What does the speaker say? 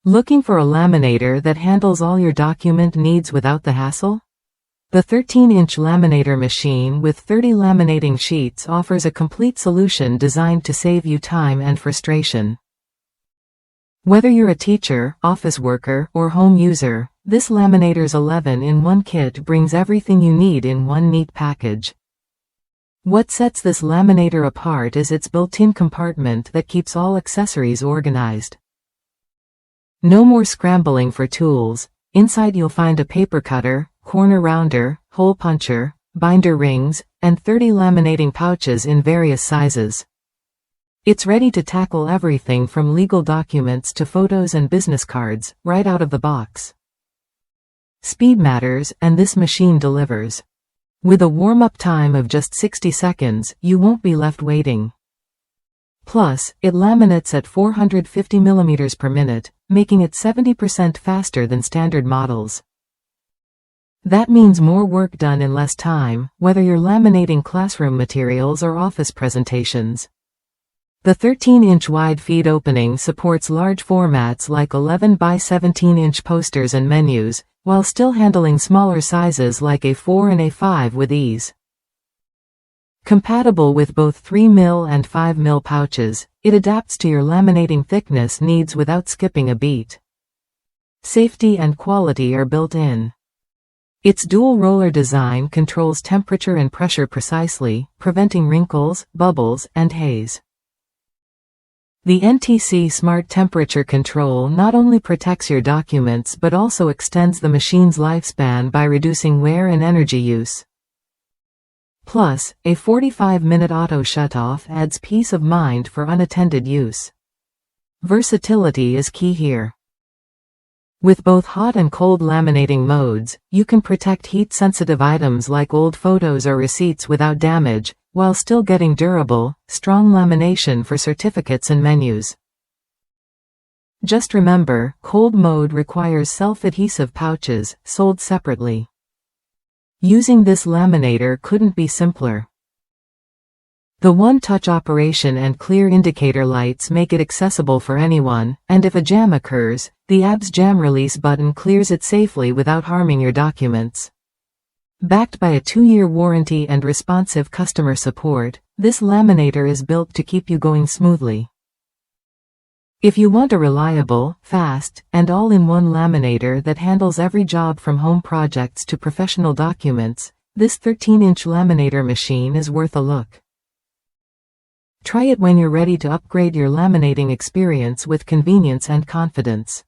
Looking for a laminator that handles all your document needs without the hassle? The 13-inch laminator machine with 30 laminating sheets offers a complete solution designed to save you time and frustration. Whether you're a teacher, office worker, or home user, this Laminator's 11-in-1 kit brings everything you need in one neat package. What sets this laminator apart is its built-in compartment that keeps all accessories organized. No more scrambling for tools. Inside you'll find a paper cutter, corner rounder, hole puncher, binder rings, and 30 laminating pouches in various sizes. It's ready to tackle everything from legal documents to photos and business cards, right out of the box. Speed matters, and this machine delivers. With a warm-up time of just 60 seconds, you won't be left waiting. Plus, it laminates at 450 mm per minute, making it 70% faster than standard models. That means more work done in less time, whether you're laminating classroom materials or office presentations. The 13-inch wide feed opening supports large formats like 11 by 17-inch posters and menus, while still handling smaller sizes like A4 and A5 with ease. Compatible with both 3mm and 5mm pouches, it adapts to your laminating thickness needs without skipping a beat. Safety and quality are built in. Its dual roller design controls temperature and pressure precisely, preventing wrinkles, bubbles, and haze. The NTC Smart Temperature Control not only protects your documents but also extends the machine's lifespan by reducing wear and energy use. Plus, a 45-minute auto shutoff adds peace of mind for unattended use. Versatility is key here. With both hot and cold laminating modes, you can protect heat-sensitive items like old photos or receipts without damage, while still getting durable, strong lamination for certificates and menus. Just remember, cold mode requires self-adhesive pouches, sold separately. Using this laminator couldn't be simpler. The one-touch operation and clear indicator lights make it accessible for anyone, and if a jam occurs, the ABS Jam Release button clears it safely without harming your documents. Backed by a 2-year warranty and responsive customer support, this laminator is built to keep you going smoothly. If you want a reliable, fast, and all-in-one laminator that handles every job from home projects to professional documents, this 13-inch laminator machine is worth a look. Try it when you're ready to upgrade your laminating experience with convenience and confidence.